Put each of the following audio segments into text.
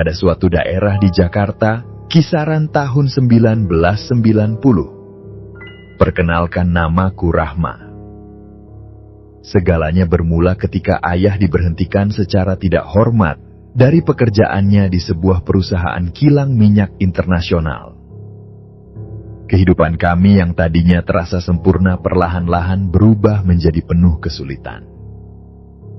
pada suatu daerah di Jakarta, kisaran tahun 1990. Perkenalkan, namaku Rahma. Segalanya bermula ketika ayah diberhentikan secara tidak hormat dari pekerjaannya di sebuah perusahaan kilang minyak internasional. Kehidupan kami yang tadinya terasa sempurna perlahan-lahan berubah menjadi penuh kesulitan.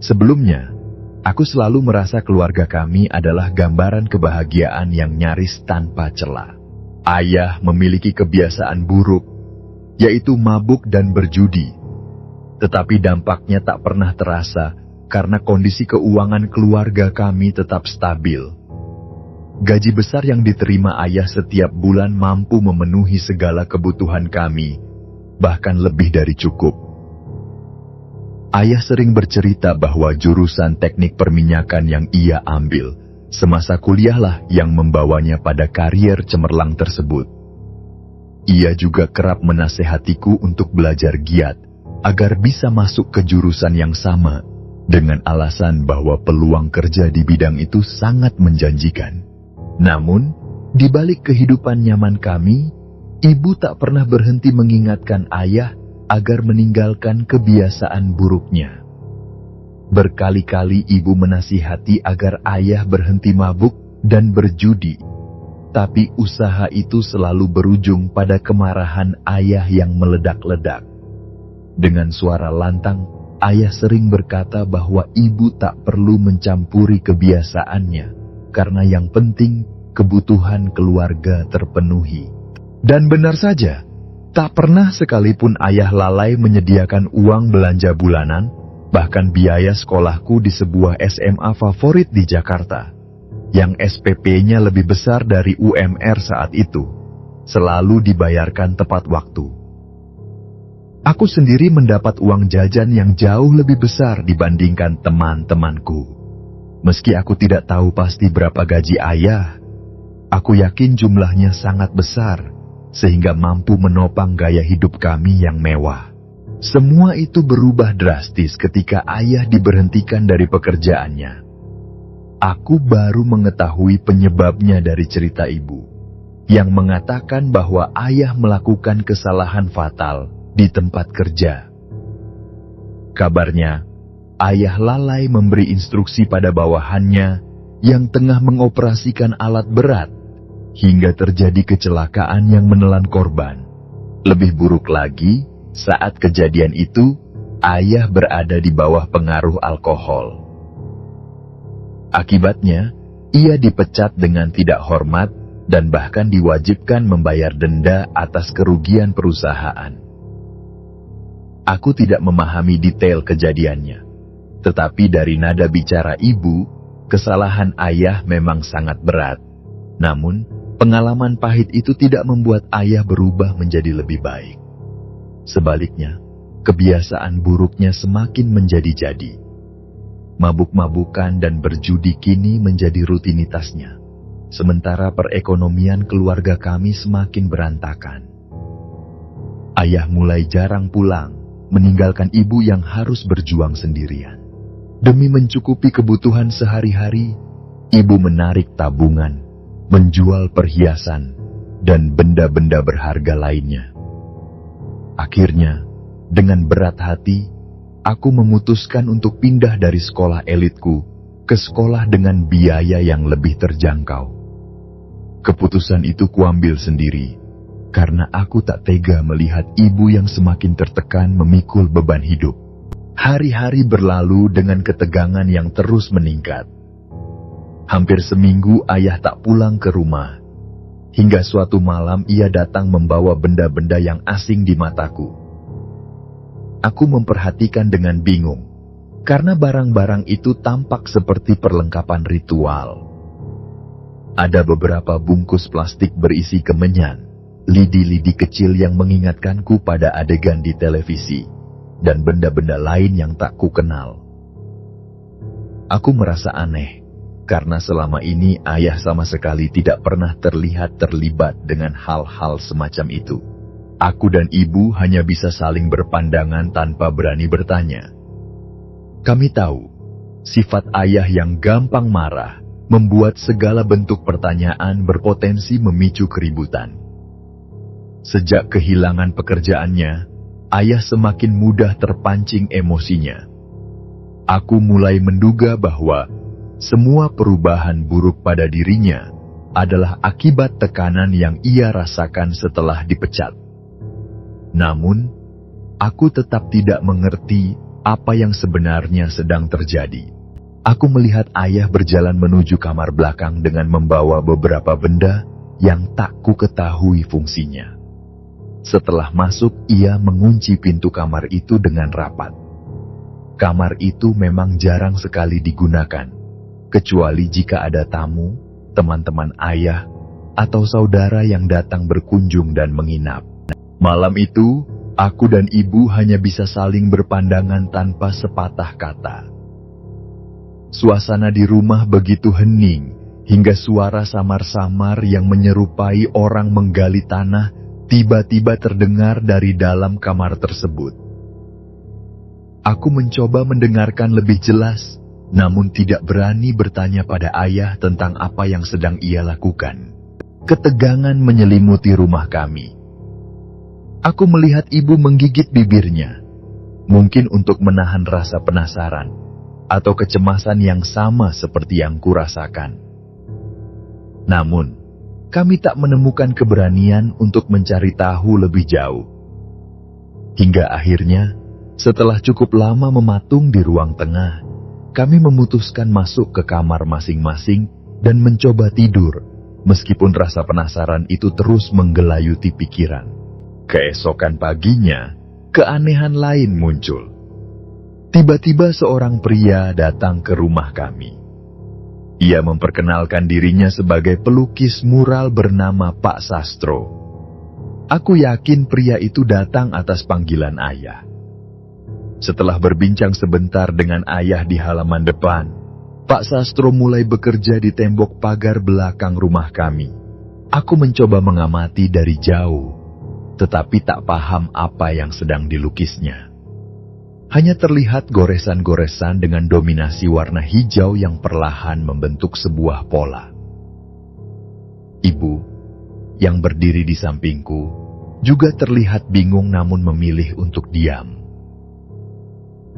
Sebelumnya, aku selalu merasa keluarga kami adalah gambaran kebahagiaan yang nyaris tanpa celah. Ayah memiliki kebiasaan buruk, yaitu mabuk dan berjudi. Tetapi dampaknya tak pernah terasa karena kondisi keuangan keluarga kami tetap stabil. Gaji besar yang diterima ayah setiap bulan mampu memenuhi segala kebutuhan kami, bahkan lebih dari cukup. Ayah sering bercerita bahwa jurusan teknik perminyakan yang ia ambil semasa kuliahlah yang membawanya pada karier cemerlang tersebut. Ia juga kerap menasehatiku untuk belajar giat agar bisa masuk ke jurusan yang sama, dengan alasan bahwa peluang kerja di bidang itu sangat menjanjikan. Namun, di balik kehidupan nyaman kami, ibu tak pernah berhenti mengingatkan ayah agar meninggalkan kebiasaan buruknya. Berkali-kali ibu menasihati agar ayah berhenti mabuk dan berjudi, tapi usaha itu selalu berujung pada kemarahan ayah yang meledak-ledak. Dengan suara lantang, ayah sering berkata bahwa ibu tak perlu mencampuri kebiasaannya, karena yang penting kebutuhan keluarga terpenuhi. Dan benar saja, tak pernah sekalipun ayah lalai menyediakan uang belanja bulanan, bahkan biaya sekolahku di sebuah SMA favorit di Jakarta, yang SPP-nya lebih besar dari UMR saat itu, selalu dibayarkan tepat waktu. Aku sendiri mendapat uang jajan yang jauh lebih besar dibandingkan teman-temanku. Meski aku tidak tahu pasti berapa gaji ayah, aku yakin jumlahnya sangat besar, sehingga mampu menopang gaya hidup kami yang mewah. Semua itu berubah drastis ketika ayah diberhentikan dari pekerjaannya. Aku baru mengetahui penyebabnya dari cerita ibu, yang mengatakan bahwa ayah melakukan kesalahan fatal di tempat kerja. Kabarnya, ayah lalai memberi instruksi pada bawahannya yang tengah mengoperasikan alat berat, hingga terjadi kecelakaan yang menelan korban. Lebih buruk lagi, saat kejadian itu, ayah berada di bawah pengaruh alkohol. Akibatnya, ia dipecat dengan tidak hormat dan bahkan diwajibkan membayar denda atas kerugian perusahaan. Aku tidak memahami detail kejadiannya, tetapi dari nada bicara ibu, kesalahan ayah memang sangat berat. Namun, pengalaman pahit itu tidak membuat ayah berubah menjadi lebih baik. Sebaliknya, kebiasaan buruknya semakin menjadi-jadi. Mabuk-mabukan dan berjudi kini menjadi rutinitasnya, sementara perekonomian keluarga kami semakin berantakan. Ayah mulai jarang pulang, meninggalkan ibu yang harus berjuang sendirian. Demi mencukupi kebutuhan sehari-hari, ibu menarik tabungan, menjual perhiasan, dan benda-benda berharga lainnya. Akhirnya, dengan berat hati, aku memutuskan untuk pindah dari sekolah elitku ke sekolah dengan biaya yang lebih terjangkau. Keputusan itu kuambil sendiri, karena aku tak tega melihat ibu yang semakin tertekan memikul beban hidup. Hari-hari berlalu dengan ketegangan yang terus meningkat. Hampir seminggu ayah tak pulang ke rumah. Hingga suatu malam ia datang membawa benda-benda yang asing di mataku. Aku memperhatikan dengan bingung, karena barang-barang itu tampak seperti perlengkapan ritual. Ada beberapa bungkus plastik berisi kemenyan, lidi-lidi kecil yang mengingatkanku pada adegan di televisi, dan benda-benda lain yang tak kukenal. Aku merasa aneh, karena selama ini ayah sama sekali tidak pernah terlihat terlibat dengan hal-hal semacam itu. Aku dan ibu hanya bisa saling berpandangan tanpa berani bertanya. Kami tahu, sifat ayah yang gampang marah membuat segala bentuk pertanyaan berpotensi memicu keributan. Sejak kehilangan pekerjaannya, ayah semakin mudah terpancing emosinya. Aku mulai menduga bahwa semua perubahan buruk pada dirinya adalah akibat tekanan yang ia rasakan setelah dipecat. Namun, aku tetap tidak mengerti apa yang sebenarnya sedang terjadi. Aku melihat ayah berjalan menuju kamar belakang dengan membawa beberapa benda yang tak ku ketahui fungsinya. Setelah masuk, ia mengunci pintu kamar itu dengan rapat. Kamar itu memang jarang sekali digunakan, kecuali jika ada tamu, teman-teman ayah, atau saudara yang datang berkunjung dan menginap. Malam itu, aku dan ibu hanya bisa saling berpandangan tanpa sepatah kata. Suasana di rumah begitu hening, hingga suara samar-samar yang menyerupai orang menggali tanah tiba-tiba terdengar dari dalam kamar tersebut. Aku mencoba mendengarkan lebih jelas, namun tidak berani bertanya pada ayah tentang apa yang sedang ia lakukan. Ketegangan menyelimuti rumah kami. Aku melihat ibu menggigit bibirnya, mungkin untuk menahan rasa penasaran atau kecemasan yang sama seperti yang kurasakan. Namun, kami tak menemukan keberanian untuk mencari tahu lebih jauh. Hingga akhirnya, setelah cukup lama mematung di ruang tengah, kami memutuskan masuk ke kamar masing-masing dan mencoba tidur, meskipun rasa penasaran itu terus menggelayuti pikiran. Keesokan paginya, keanehan lain muncul. Tiba-tiba seorang pria datang ke rumah kami. Ia memperkenalkan dirinya sebagai pelukis mural bernama Pak Sastro. Aku yakin pria itu datang atas panggilan ayah. Setelah berbincang sebentar dengan ayah di halaman depan, Pak Sastro mulai bekerja di tembok pagar belakang rumah kami. Aku mencoba mengamati dari jauh, tetapi tak paham apa yang sedang dilukisnya. Hanya terlihat goresan-goresan dengan dominasi warna hijau yang perlahan membentuk sebuah pola. Ibu, yang berdiri di sampingku, juga terlihat bingung namun memilih untuk diam.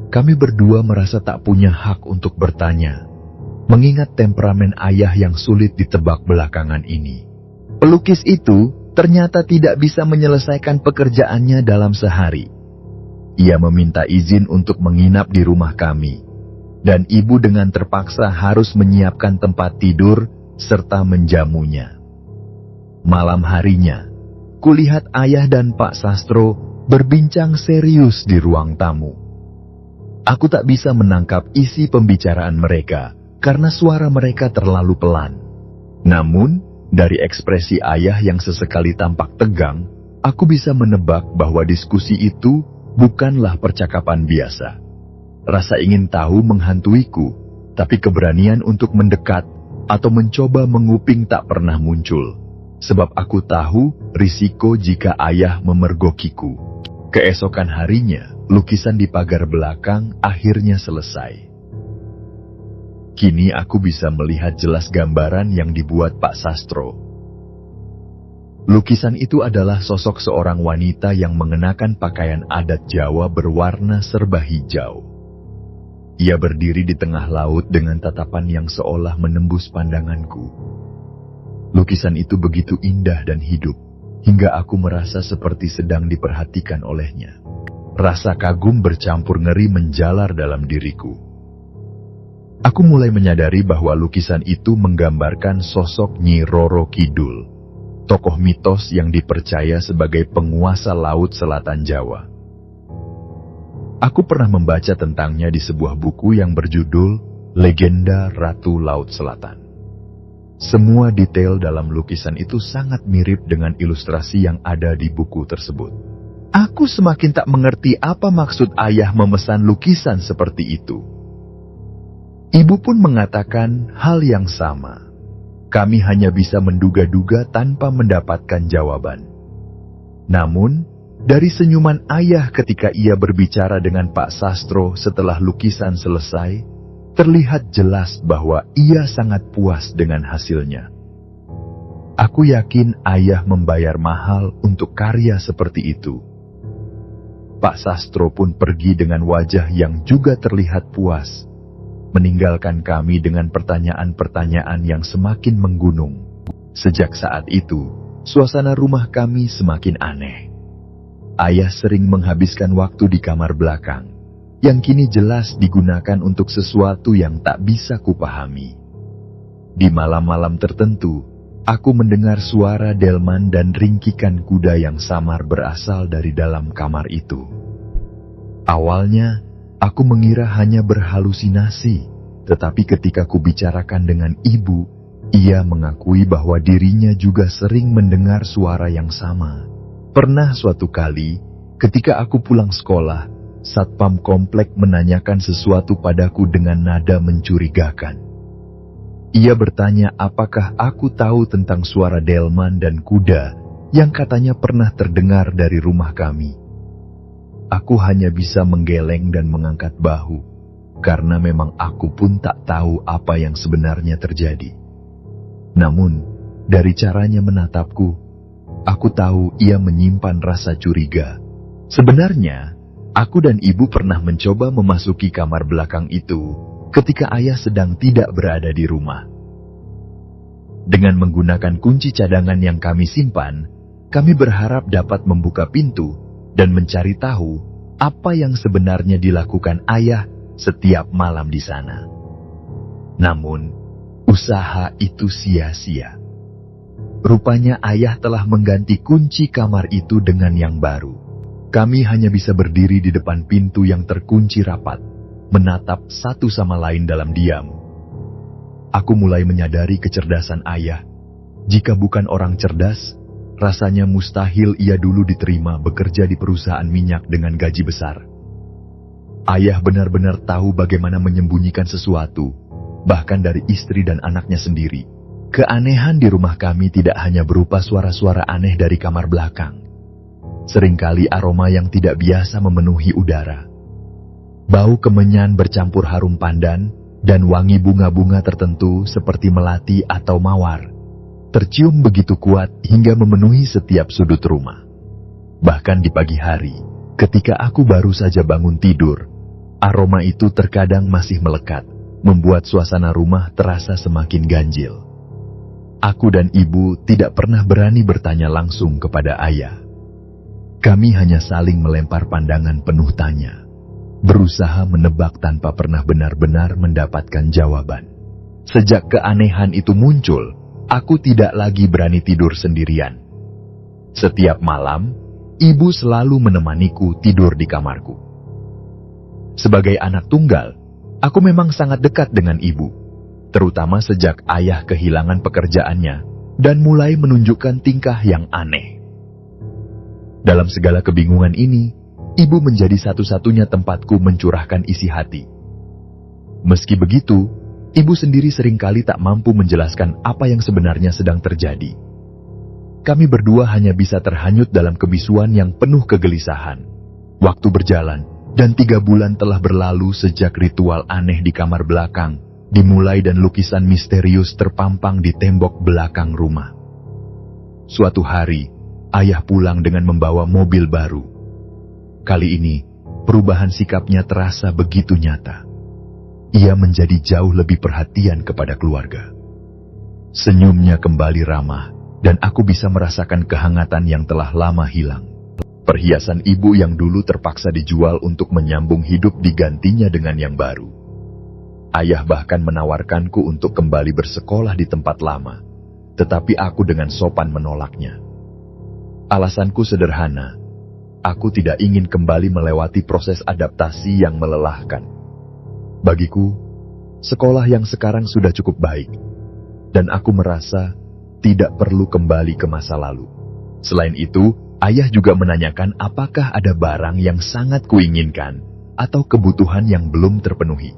Kami berdua merasa tak punya hak untuk bertanya, mengingat temperamen ayah yang sulit ditebak belakangan ini. Pelukis itu ternyata tidak bisa menyelesaikan pekerjaannya dalam sehari. Ia meminta izin untuk menginap di rumah kami, dan ibu dengan terpaksa harus menyiapkan tempat tidur serta menjamunya. Malam harinya, kulihat ayah dan Pak Sastro berbincang serius di ruang tamu. Aku tak bisa menangkap isi pembicaraan mereka karena suara mereka terlalu pelan. Namun, dari ekspresi ayah yang sesekali tampak tegang, aku bisa menebak bahwa diskusi itu bukanlah percakapan biasa. Rasa ingin tahu menghantuiku, tapi keberanian untuk mendekat atau mencoba menguping tak pernah muncul. Sebab aku tahu risiko jika ayah memergokiku. Keesokan harinya, lukisan di pagar belakang akhirnya selesai. Kini aku bisa melihat jelas gambaran yang dibuat Pak Sastro. Lukisan itu adalah sosok seorang wanita yang mengenakan pakaian adat Jawa berwarna serba hijau. Ia berdiri di tengah laut dengan tatapan yang seolah menembus pandanganku. Lukisan itu begitu indah dan hidup, hingga aku merasa seperti sedang diperhatikan olehnya. Rasa kagum bercampur ngeri menjalar dalam diriku. Aku mulai menyadari bahwa lukisan itu menggambarkan sosok Nyi Roro Kidul, tokoh mitos yang dipercaya sebagai penguasa Laut Selatan Jawa. Aku pernah membaca tentangnya di sebuah buku yang berjudul Legenda Ratu Laut Selatan. Semua detail dalam lukisan itu sangat mirip dengan ilustrasi yang ada di buku tersebut. Aku semakin tak mengerti apa maksud ayah memesan lukisan seperti itu. Ibu pun mengatakan hal yang sama. Kami hanya bisa menduga-duga tanpa mendapatkan jawaban. Namun, dari senyuman ayah ketika ia berbicara dengan Pak Sastro setelah lukisan selesai, terlihat jelas bahwa ia sangat puas dengan hasilnya. Aku yakin ayah membayar mahal untuk karya seperti itu. Pak Sastro pun pergi dengan wajah yang juga terlihat puas, meninggalkan kami dengan pertanyaan-pertanyaan yang semakin menggunung. Sejak saat itu, suasana rumah kami semakin aneh. Ayah sering menghabiskan waktu di kamar belakang, yang kini jelas digunakan untuk sesuatu yang tak bisa kupahami. Di malam-malam tertentu, aku mendengar suara delman dan ringkikan kuda yang samar berasal dari dalam kamar itu. Awalnya, aku mengira hanya berhalusinasi, tetapi ketika kubicarakan dengan ibu, ia mengakui bahwa dirinya juga sering mendengar suara yang sama. Pernah suatu kali, ketika aku pulang sekolah, satpam komplek menanyakan sesuatu padaku dengan nada mencurigakan. Ia bertanya apakah aku tahu tentang suara delman dan kuda yang katanya pernah terdengar dari rumah kami. Aku hanya bisa menggeleng dan mengangkat bahu, karena memang aku pun tak tahu apa yang sebenarnya terjadi. Namun, dari caranya menatapku, aku tahu ia menyimpan rasa curiga. Sebenarnya, aku dan ibu pernah mencoba memasuki kamar belakang itu ketika ayah sedang tidak berada di rumah. Dengan menggunakan kunci cadangan yang kami simpan, kami berharap dapat membuka pintu dan mencari tahu apa yang sebenarnya dilakukan ayah setiap malam di sana. Namun, usaha itu sia-sia. Rupanya ayah telah mengganti kunci kamar itu dengan yang baru. Kami hanya bisa berdiri di depan pintu yang terkunci rapat, menatap satu sama lain dalam diam. Aku mulai menyadari kecerdasan ayah. Jika bukan orang cerdas, rasanya mustahil ia dulu diterima bekerja di perusahaan minyak dengan gaji besar. Ayah benar-benar tahu bagaimana menyembunyikan sesuatu, bahkan dari istri dan anaknya sendiri. Keanehan di rumah kami tidak hanya berupa suara-suara aneh dari kamar belakang. Seringkali aroma yang tidak biasa memenuhi udara. Bau kemenyan bercampur harum pandan dan wangi bunga-bunga tertentu seperti melati atau mawar tercium begitu kuat hingga memenuhi setiap sudut rumah. Bahkan di pagi hari, ketika aku baru saja bangun tidur, aroma itu terkadang masih melekat, membuat suasana rumah terasa semakin ganjil. Aku dan ibu tidak pernah berani bertanya langsung kepada ayah. Kami hanya saling melempar pandangan penuh tanya, berusaha menebak tanpa pernah benar-benar mendapatkan jawaban. Sejak keanehan itu muncul, aku tidak lagi berani tidur sendirian. Setiap malam, ibu selalu menemaniku tidur di kamarku. Sebagai anak tunggal, aku memang sangat dekat dengan ibu, terutama sejak ayah kehilangan pekerjaannya dan mulai menunjukkan tingkah yang aneh. Dalam segala kebingungan ini, ibu menjadi satu-satunya tempatku mencurahkan isi hati. Meski begitu, ibu sendiri seringkali tak mampu menjelaskan apa yang sebenarnya sedang terjadi. Kami berdua hanya bisa terhanyut dalam kebisuan yang penuh kegelisahan. Waktu berjalan, dan 3 bulan telah berlalu sejak ritual aneh di kamar belakang dimulai dan lukisan misterius terpampang di tembok belakang rumah. Suatu hari, ayah pulang dengan membawa mobil baru. Kali ini, perubahan sikapnya terasa begitu nyata. Ia menjadi jauh lebih perhatian kepada keluarga. Senyumnya kembali ramah, dan aku bisa merasakan kehangatan yang telah lama hilang. Perhiasan ibu yang dulu terpaksa dijual untuk menyambung hidup digantinya dengan yang baru. Ayah bahkan menawarkanku untuk kembali bersekolah di tempat lama, tetapi aku dengan sopan menolaknya. Alasanku sederhana, aku tidak ingin kembali melewati proses adaptasi yang melelahkan. Bagiku, sekolah yang sekarang sudah cukup baik, dan aku merasa tidak perlu kembali ke masa lalu. Selain itu, ayah juga menanyakan apakah ada barang yang sangat kuinginkan atau kebutuhan yang belum terpenuhi.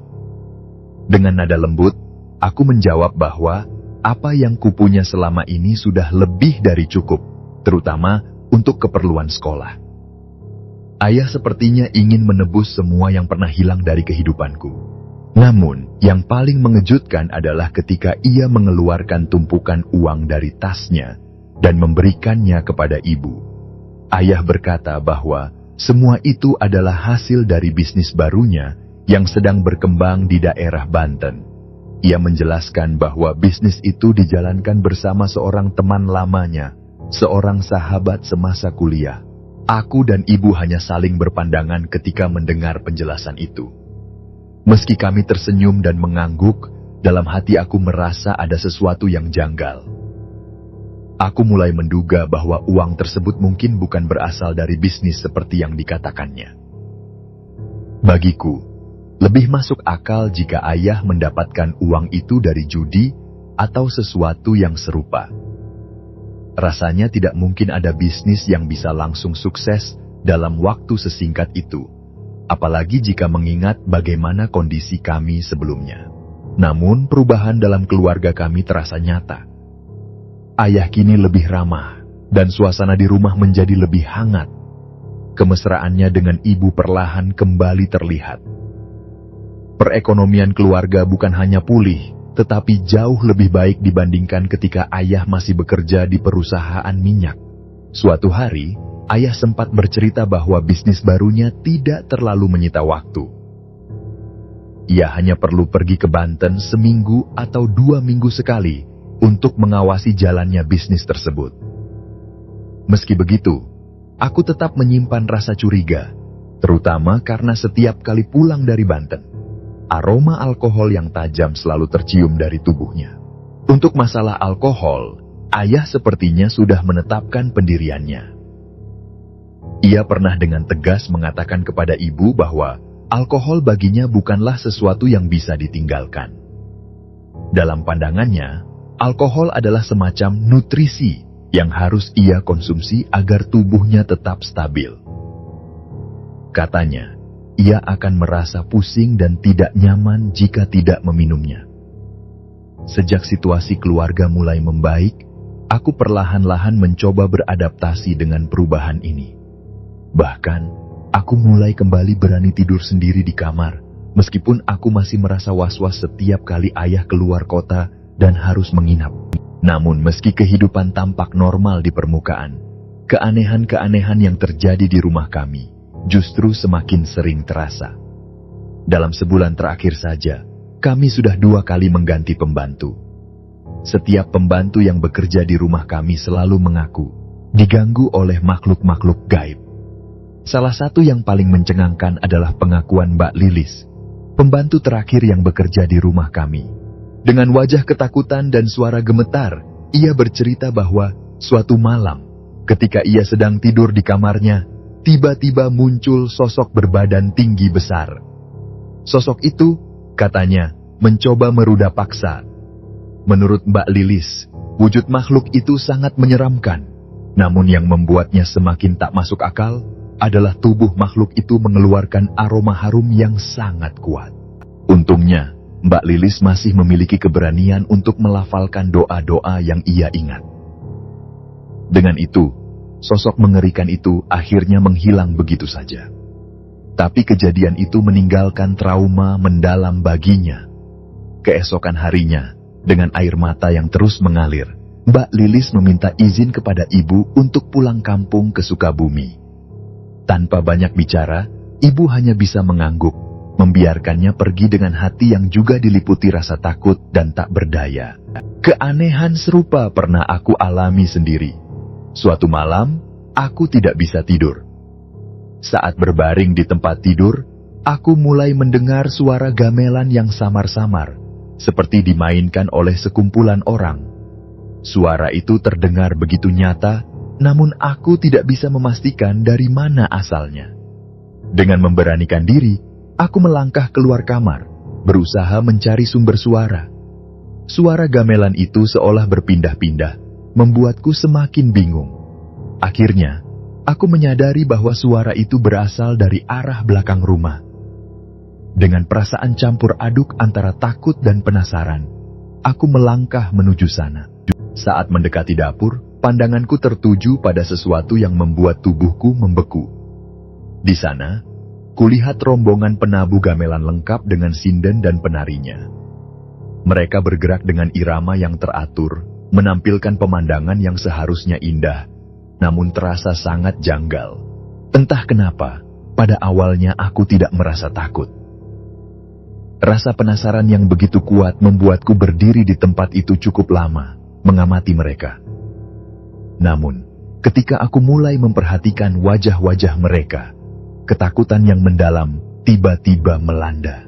Dengan nada lembut, aku menjawab bahwa apa yang kupunya selama ini sudah lebih dari cukup, terutama untuk keperluan sekolah. Ayah sepertinya ingin menebus semua yang pernah hilang dari kehidupanku. Namun, yang paling mengejutkan adalah ketika ia mengeluarkan tumpukan uang dari tasnya dan memberikannya kepada ibu. Ayah berkata bahwa semua itu adalah hasil dari bisnis barunya yang sedang berkembang di daerah Banten. Ia menjelaskan bahwa bisnis itu dijalankan bersama seorang teman lamanya, seorang sahabat semasa kuliah. Aku dan ibu hanya saling berpandangan ketika mendengar penjelasan itu. Meski kami tersenyum dan mengangguk, dalam hati aku merasa ada sesuatu yang janggal. Aku mulai menduga bahwa uang tersebut mungkin bukan berasal dari bisnis seperti yang dikatakannya. Bagiku, lebih masuk akal jika ayah mendapatkan uang itu dari judi atau sesuatu yang serupa. Rasanya tidak mungkin ada bisnis yang bisa langsung sukses dalam waktu sesingkat itu, apalagi jika mengingat bagaimana kondisi kami sebelumnya. Namun perubahan dalam keluarga kami terasa nyata. Ayah kini lebih ramah, dan suasana di rumah menjadi lebih hangat. Kemesraannya dengan ibu perlahan kembali terlihat. Perekonomian keluarga bukan hanya pulih, tetapi jauh lebih baik dibandingkan ketika ayah masih bekerja di perusahaan minyak. Suatu hari, ayah sempat bercerita bahwa bisnis barunya tidak terlalu menyita waktu. Ia hanya perlu pergi ke Banten seminggu atau 2 minggu sekali untuk mengawasi jalannya bisnis tersebut. Meski begitu, aku tetap menyimpan rasa curiga, terutama karena setiap kali pulang dari Banten, aroma alkohol yang tajam selalu tercium dari tubuhnya. Untuk masalah alkohol, ayah sepertinya sudah menetapkan pendiriannya. Ia pernah dengan tegas mengatakan kepada ibu bahwa alkohol baginya bukanlah sesuatu yang bisa ditinggalkan. Dalam pandangannya, alkohol adalah semacam nutrisi yang harus ia konsumsi agar tubuhnya tetap stabil. Katanya, ia akan merasa pusing dan tidak nyaman jika tidak meminumnya. Sejak situasi keluarga mulai membaik, aku perlahan-lahan mencoba beradaptasi dengan perubahan ini. Bahkan, aku mulai kembali berani tidur sendiri di kamar, meskipun aku masih merasa was-was setiap kali ayah keluar kota dan harus menginap. Namun meski kehidupan tampak normal di permukaan, keanehan-keanehan yang terjadi di rumah kami justru semakin sering terasa. Dalam sebulan terakhir saja, kami sudah 2 kali mengganti pembantu. Setiap pembantu yang bekerja di rumah kami selalu mengaku diganggu oleh makhluk-makhluk gaib. Salah satu yang paling mencengangkan adalah pengakuan Mbak Lilis, pembantu terakhir yang bekerja di rumah kami. Dengan wajah ketakutan dan suara gemetar, ia bercerita bahwa suatu malam, ketika ia sedang tidur di kamarnya, tiba-tiba muncul sosok berbadan tinggi besar. Sosok itu, katanya, mencoba meruda paksa. Menurut Mbak Lilis, wujud makhluk itu sangat menyeramkan. Namun yang membuatnya semakin tak masuk akal adalah tubuh makhluk itu mengeluarkan aroma harum yang sangat kuat. Untungnya, Mbak Lilis masih memiliki keberanian untuk melafalkan doa-doa yang ia ingat. Dengan itu, sosok mengerikan itu akhirnya menghilang begitu saja. Tapi kejadian itu meninggalkan trauma mendalam baginya. Keesokan harinya, dengan air mata yang terus mengalir, Mbak Lilis meminta izin kepada ibu untuk pulang kampung ke Sukabumi. Tanpa banyak bicara, ibu hanya bisa mengangguk, membiarkannya pergi dengan hati yang juga diliputi rasa takut dan tak berdaya. Keanehan serupa pernah aku alami sendiri. Suatu malam, aku tidak bisa tidur. Saat berbaring di tempat tidur, aku mulai mendengar suara gamelan yang samar-samar, seperti dimainkan oleh sekumpulan orang. Suara itu terdengar begitu nyata, namun aku tidak bisa memastikan dari mana asalnya. Dengan memberanikan diri, aku melangkah keluar kamar, berusaha mencari sumber suara. Suara gamelan itu seolah berpindah-pindah, membuatku semakin bingung. Akhirnya, aku menyadari bahwa suara itu berasal dari arah belakang rumah. Dengan perasaan campur aduk antara takut dan penasaran, aku melangkah menuju sana. Saat mendekati dapur, pandanganku tertuju pada sesuatu yang membuat tubuhku membeku. Di sana, kulihat rombongan penabuh gamelan lengkap dengan sinden dan penarinya. Mereka bergerak dengan irama yang teratur, menampilkan pemandangan yang seharusnya indah, namun terasa sangat janggal. Entah kenapa, pada awalnya aku tidak merasa takut. Rasa penasaran yang begitu kuat membuatku berdiri di tempat itu cukup lama, mengamati mereka. Namun, ketika aku mulai memperhatikan wajah-wajah mereka, ketakutan yang mendalam tiba-tiba melanda.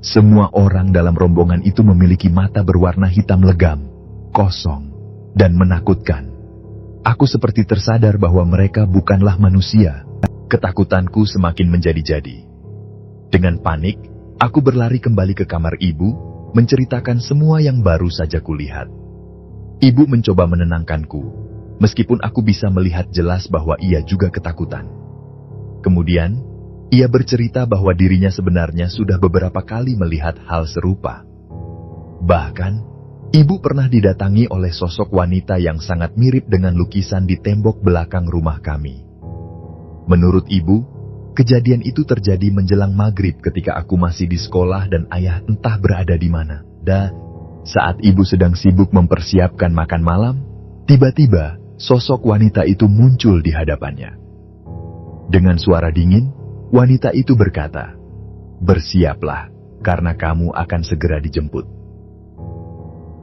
Semua orang dalam rombongan itu memiliki mata berwarna hitam legam, kosong, dan menakutkan. Aku seperti tersadar bahwa mereka bukanlah manusia. Ketakutanku semakin menjadi-jadi. Dengan panik, aku berlari kembali ke kamar ibu, menceritakan semua yang baru saja kulihat. Ibu mencoba menenangkanku, meskipun aku bisa melihat jelas bahwa ia juga ketakutan. Kemudian, ia bercerita bahwa dirinya sebenarnya sudah beberapa kali melihat hal serupa. Bahkan, ibu pernah didatangi oleh sosok wanita yang sangat mirip dengan lukisan di tembok belakang rumah kami. Menurut ibu, kejadian itu terjadi menjelang maghrib ketika aku masih di sekolah dan ayah entah berada di mana. Saat ibu sedang sibuk mempersiapkan makan malam, tiba-tiba sosok wanita itu muncul di hadapannya. Dengan suara dingin, wanita itu berkata, "Bersiaplah, karena kamu akan segera dijemput."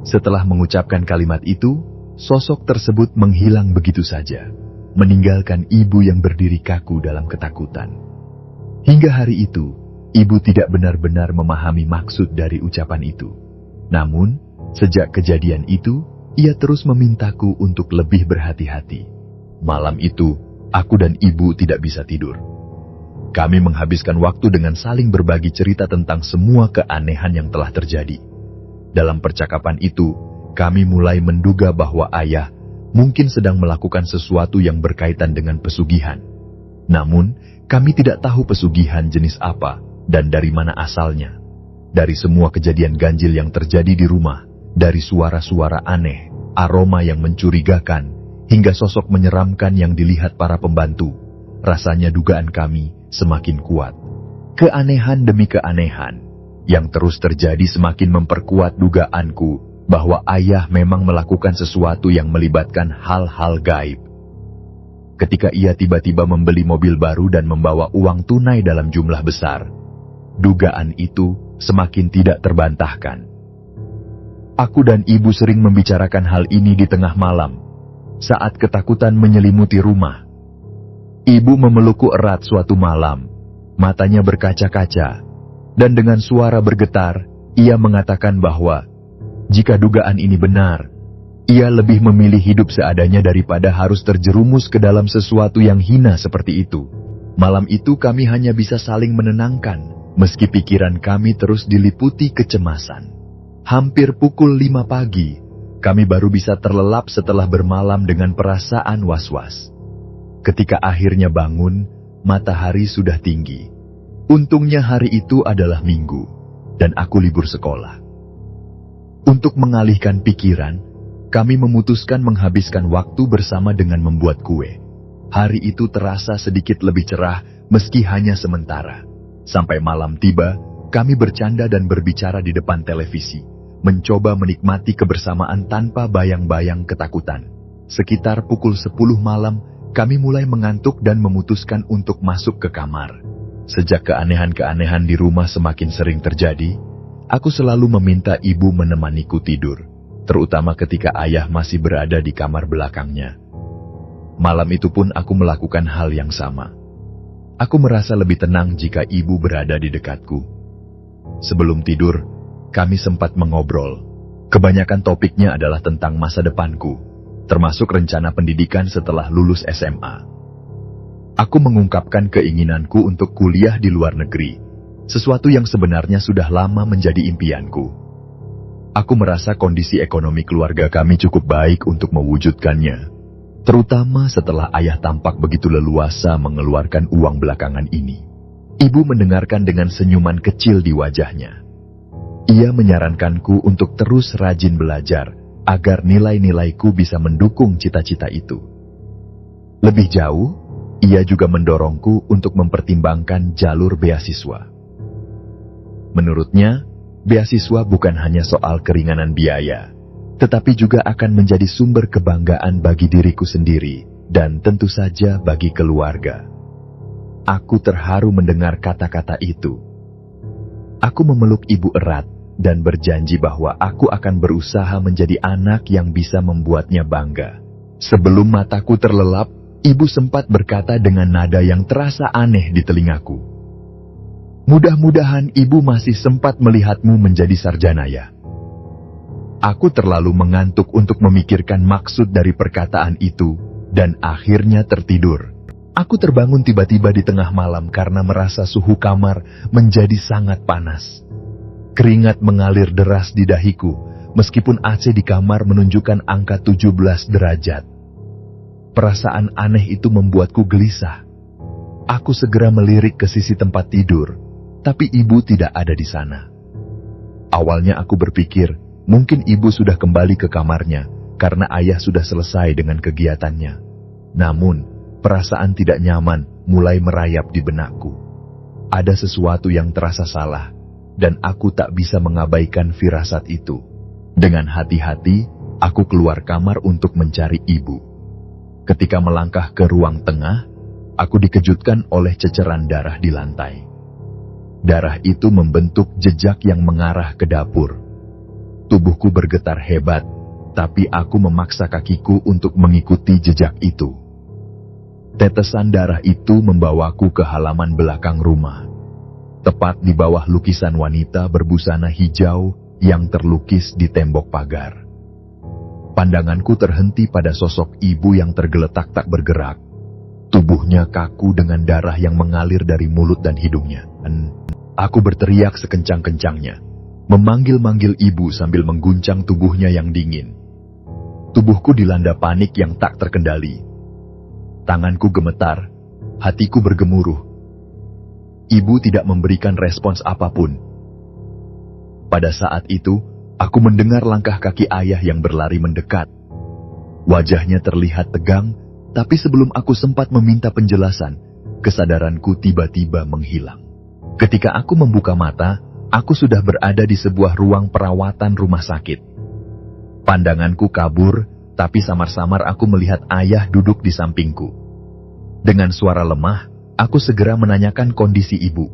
Setelah mengucapkan kalimat itu, sosok tersebut menghilang begitu saja, meninggalkan ibu yang berdiri kaku dalam ketakutan. Hingga hari itu, ibu tidak benar-benar memahami maksud dari ucapan itu. Namun, sejak kejadian itu, ia terus memintaku untuk lebih berhati-hati. Malam itu, aku dan ibu tidak bisa tidur. Kami menghabiskan waktu dengan saling berbagi cerita tentang semua keanehan yang telah terjadi. Dalam percakapan itu, kami mulai menduga bahwa ayah mungkin sedang melakukan sesuatu yang berkaitan dengan pesugihan. Namun, kami tidak tahu pesugihan jenis apa dan dari mana asalnya. Dari semua kejadian ganjil yang terjadi di rumah, dari suara-suara aneh, aroma yang mencurigakan, hingga sosok menyeramkan yang dilihat para pembantu, rasanya dugaan kami semakin kuat. Keanehan demi keanehan yang terus terjadi semakin memperkuat dugaanku bahwa ayah memang melakukan sesuatu yang melibatkan hal-hal gaib. Ketika ia tiba-tiba membeli mobil baru dan membawa uang tunai dalam jumlah besar, dugaan itu semakin tidak terbantahkan. Aku dan ibu sering membicarakan hal ini di tengah malam, saat ketakutan menyelimuti rumah. Ibu memelukku erat suatu malam, matanya berkaca-kaca, dan dengan suara bergetar, ia mengatakan bahwa jika dugaan ini benar, ia lebih memilih hidup seadanya daripada harus terjerumus ke dalam sesuatu yang hina seperti itu. Malam itu kami hanya bisa saling menenangkan, meski pikiran kami terus diliputi kecemasan. Hampir pukul 5 pagi, kami baru bisa terlelap setelah bermalam dengan perasaan was-was. Ketika akhirnya bangun, matahari sudah tinggi. Untungnya hari itu adalah Minggu, dan aku libur sekolah. Untuk mengalihkan pikiran, kami memutuskan menghabiskan waktu bersama dengan membuat kue. Hari itu terasa sedikit lebih cerah, meski hanya sementara. Sampai malam tiba, kami bercanda dan berbicara di depan televisi, mencoba menikmati kebersamaan tanpa bayang-bayang ketakutan. Sekitar pukul 10 malam, kami mulai mengantuk dan memutuskan untuk masuk ke kamar. Sejak keanehan-keanehan di rumah semakin sering terjadi, aku selalu meminta ibu menemaniku tidur, terutama ketika ayah masih berada di kamar belakangnya. Malam itu pun aku melakukan hal yang sama. Aku merasa lebih tenang jika ibu berada di dekatku. Sebelum tidur, kami sempat mengobrol. Kebanyakan topiknya adalah tentang masa depanku, termasuk rencana pendidikan setelah lulus SMA. Aku mengungkapkan keinginanku untuk kuliah di luar negeri, sesuatu yang sebenarnya sudah lama menjadi impianku. Aku merasa kondisi ekonomi keluarga kami cukup baik untuk mewujudkannya, terutama setelah ayah tampak begitu leluasa mengeluarkan uang belakangan ini. Ibu mendengarkan dengan senyuman kecil di wajahnya. Ia menyarankanku untuk terus rajin belajar, agar nilai-nilaiku bisa mendukung cita-cita itu. Lebih jauh, ia juga mendorongku untuk mempertimbangkan jalur beasiswa. Menurutnya, beasiswa bukan hanya soal keringanan biaya, tetapi juga akan menjadi sumber kebanggaan bagi diriku sendiri dan tentu saja bagi keluarga. Aku terharu mendengar kata-kata itu. Aku memeluk ibu erat dan berjanji bahwa aku akan berusaha menjadi anak yang bisa membuatnya bangga. Sebelum mataku terlelap, ibu sempat berkata dengan nada yang terasa aneh di telingaku. Mudah-mudahan ibu masih sempat melihatmu menjadi sarjana ya. Aku terlalu mengantuk untuk memikirkan maksud dari perkataan itu, dan akhirnya tertidur. Aku terbangun tiba-tiba di tengah malam karena merasa suhu kamar menjadi sangat panas. Keringat mengalir deras di dahiku, meskipun AC di kamar menunjukkan angka 17 derajat. Perasaan aneh itu membuatku gelisah. Aku segera melirik ke sisi tempat tidur, tapi ibu tidak ada di sana. Awalnya aku berpikir, mungkin ibu sudah kembali ke kamarnya, karena ayah sudah selesai dengan kegiatannya. Namun, perasaan tidak nyaman mulai merayap di benakku. Ada sesuatu yang terasa salah, dan aku tak bisa mengabaikan firasat itu. Dengan hati-hati, aku keluar kamar untuk mencari ibu. Ketika melangkah ke ruang tengah, aku dikejutkan oleh ceceran darah di lantai. Darah itu membentuk jejak yang mengarah ke dapur. Tubuhku bergetar hebat, tapi aku memaksa kakiku untuk mengikuti jejak itu. Tetesan darah itu membawaku ke halaman belakang rumah, tepat di bawah lukisan wanita berbusana hijau yang terlukis di tembok pagar. Pandanganku terhenti pada sosok ibu yang tergeletak tak bergerak. Tubuhnya kaku dengan darah yang mengalir dari mulut dan hidungnya. Aku berteriak sekencang-kencangnya, memanggil-manggil ibu sambil mengguncang tubuhnya yang dingin. Tubuhku dilanda panik yang tak terkendali. Tanganku gemetar, hatiku bergemuruh. Ibu tidak memberikan respons apapun. Pada saat itu, aku mendengar langkah kaki ayah yang berlari mendekat. Wajahnya terlihat tegang, tapi sebelum aku sempat meminta penjelasan, kesadaranku tiba-tiba menghilang. Ketika aku membuka mata, aku sudah berada di sebuah ruang perawatan rumah sakit. Pandanganku kabur, tapi samar-samar aku melihat ayah duduk di sampingku. Dengan suara lemah, aku segera menanyakan kondisi ibu.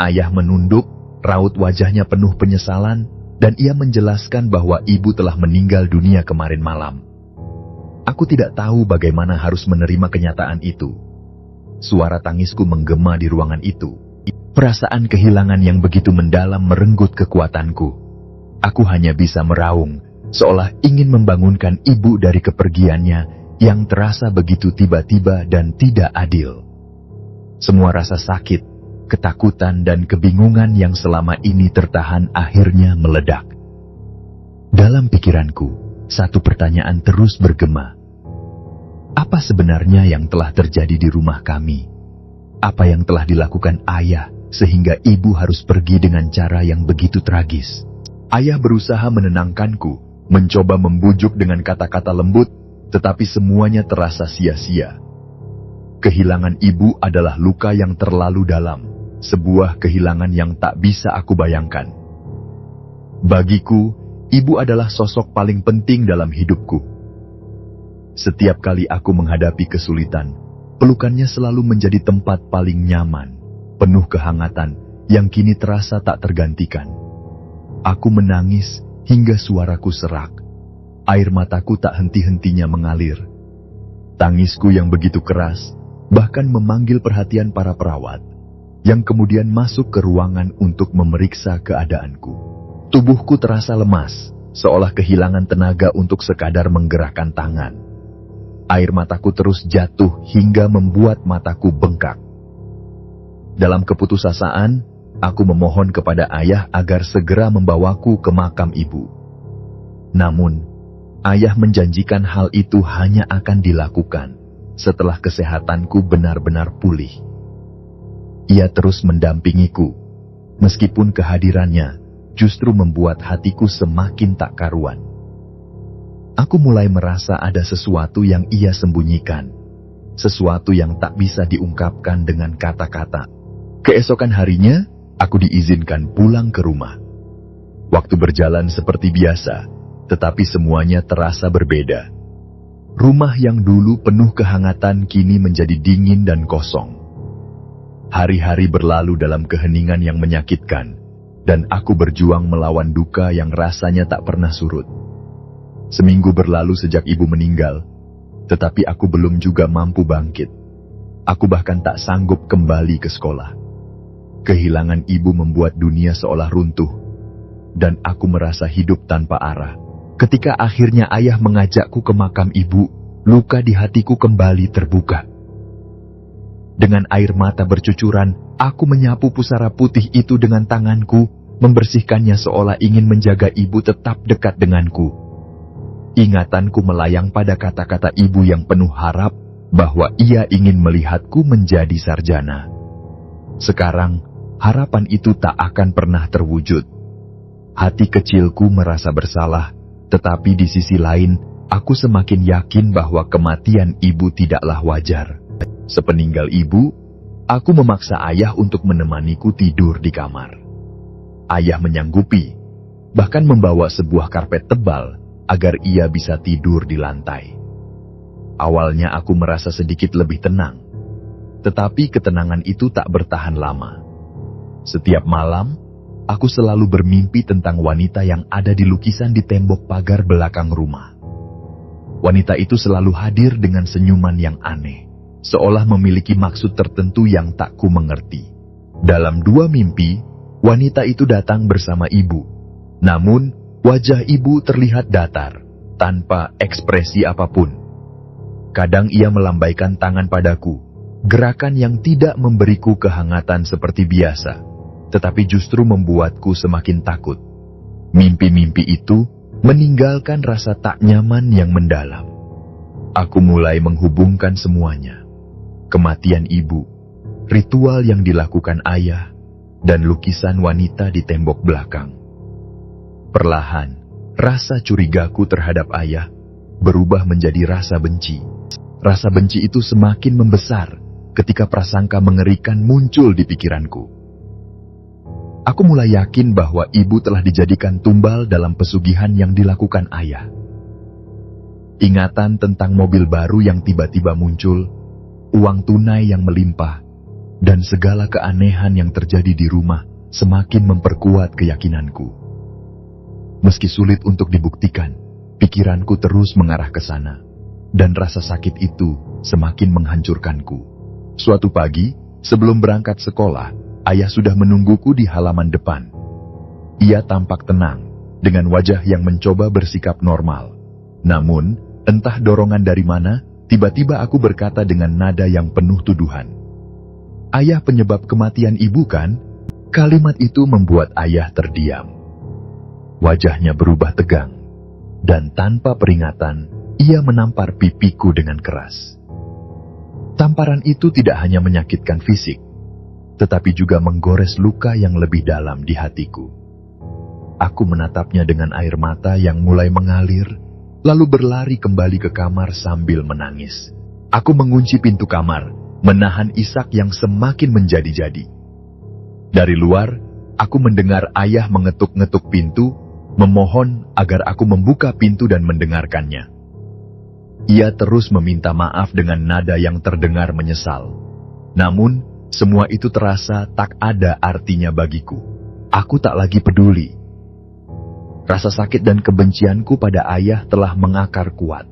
Ayah menunduk, raut wajahnya penuh penyesalan, dan ia menjelaskan bahwa ibu telah meninggal dunia kemarin malam. Aku tidak tahu bagaimana harus menerima kenyataan itu. Suara tangisku menggema di ruangan itu. Perasaan kehilangan yang begitu mendalam merenggut kekuatanku. Aku hanya bisa meraung, seolah ingin membangunkan ibu dari kepergiannya yang terasa begitu tiba-tiba dan tidak adil. Semua rasa sakit, ketakutan dan kebingungan yang selama ini tertahan akhirnya meledak. Dalam pikiranku, satu pertanyaan terus bergema. Apa sebenarnya yang telah terjadi di rumah kami? Apa yang telah dilakukan ayah sehingga ibu harus pergi dengan cara yang begitu tragis? Ayah berusaha menenangkanku, mencoba membujuk dengan kata-kata lembut, tetapi semuanya terasa sia-sia. Kehilangan ibu adalah luka yang terlalu dalam, sebuah kehilangan yang tak bisa aku bayangkan. Bagiku, ibu adalah sosok paling penting dalam hidupku. Setiap kali aku menghadapi kesulitan, pelukannya selalu menjadi tempat paling nyaman, penuh kehangatan yang kini terasa tak tergantikan. Aku menangis hingga suaraku serak. Air mataku tak henti-hentinya mengalir. Tangisku yang begitu keras bahkan memanggil perhatian para perawat, yang kemudian masuk ke ruangan untuk memeriksa keadaanku. Tubuhku terasa lemas, seolah kehilangan tenaga untuk sekadar menggerakkan tangan. Air mataku terus jatuh hingga membuat mataku bengkak. Dalam keputusasaan, aku memohon kepada ayah agar segera membawaku ke makam ibu. Namun, ayah menjanjikan hal itu hanya akan dilakukan setelah kesehatanku benar-benar pulih. Ia terus mendampingiku, meskipun kehadirannya justru membuat hatiku semakin tak karuan. Aku mulai merasa ada sesuatu yang ia sembunyikan. sesuatu yang tak bisa diungkapkan dengan kata-kata. Keesokan harinya, aku diizinkan pulang ke rumah. Waktu berjalan seperti biasa, tetapi semuanya terasa berbeda. Rumah yang dulu penuh kehangatan kini menjadi dingin dan kosong. Hari-hari berlalu dalam keheningan yang menyakitkan, dan aku berjuang melawan duka yang rasanya tak pernah surut. Seminggu berlalu sejak ibu meninggal, tetapi aku belum juga mampu bangkit. Aku bahkan tak sanggup kembali ke sekolah. Kehilangan ibu membuat dunia seolah runtuh, dan aku merasa hidup tanpa arah. Ketika akhirnya ayah mengajakku ke makam ibu, luka di hatiku kembali terbuka. Dengan air mata bercucuran, aku menyapu pusara putih itu dengan tanganku, membersihkannya seolah ingin menjaga ibu tetap dekat denganku. Ingatanku melayang pada kata-kata ibu yang penuh harap, bahwa ia ingin melihatku menjadi sarjana. Sekarang, harapan itu tak akan pernah terwujud. Hati kecilku merasa bersalah, tetapi di sisi lain, aku semakin yakin bahwa kematian ibu tidaklah wajar. Sepeninggal ibu, aku memaksa ayah untuk menemaniku tidur di kamar. Ayah menyanggupi, bahkan membawa sebuah karpet tebal agar ia bisa tidur di lantai. Awalnya aku merasa sedikit lebih tenang, tetapi ketenangan itu tak bertahan lama. Setiap malam, aku selalu bermimpi tentang wanita yang ada di lukisan di tembok pagar belakang rumah. Wanita itu selalu hadir dengan senyuman yang aneh, seolah memiliki maksud tertentu yang tak ku mengerti. Dalam dua mimpi, wanita itu datang bersama ibu. Namun, wajah ibu terlihat datar, tanpa ekspresi apapun. Kadang ia melambaikan tangan padaku, gerakan yang tidak memberiku kehangatan seperti biasa, tetapi justru membuatku semakin takut. Mimpi-mimpi itu meninggalkan rasa tak nyaman yang mendalam. Aku mulai menghubungkan semuanya. Kematian ibu, ritual yang dilakukan ayah, dan lukisan wanita di tembok belakang. Perlahan, rasa curigaku terhadap ayah berubah menjadi rasa benci. Rasa benci itu semakin membesar ketika prasangka mengerikan muncul di pikiranku. Aku mulai yakin bahwa ibu telah dijadikan tumbal dalam pesugihan yang dilakukan ayah. Ingatan tentang mobil baru yang tiba-tiba muncul, uang tunai yang melimpah, dan segala keanehan yang terjadi di rumah semakin memperkuat keyakinanku. Meski sulit untuk dibuktikan, pikiranku terus mengarah ke sana, dan rasa sakit itu semakin menghancurkanku. Suatu pagi, sebelum berangkat sekolah, ayah sudah menungguku di halaman depan. Ia tampak tenang, dengan wajah yang mencoba bersikap normal. Namun, entah dorongan dari mana, tiba-tiba aku berkata dengan nada yang penuh tuduhan. "Ayah penyebab kematian ibu kan?" Kalimat itu membuat ayah terdiam. Wajahnya berubah tegang, dan tanpa peringatan, ia menampar pipiku dengan keras. Tamparan itu tidak hanya menyakitkan fisik, tetapi juga menggores luka yang lebih dalam di hatiku. Aku menatapnya dengan air mata yang mulai mengalir, lalu berlari kembali ke kamar sambil menangis. Aku mengunci pintu kamar, menahan isak yang semakin menjadi-jadi. Dari luar, aku mendengar ayah mengetuk-ngetuk pintu, memohon agar aku membuka pintu dan mendengarkannya. Ia terus meminta maaf dengan nada yang terdengar menyesal. Namun, semua itu terasa tak ada artinya bagiku. Aku tak lagi peduli. Rasa sakit dan kebencianku pada ayah telah mengakar kuat.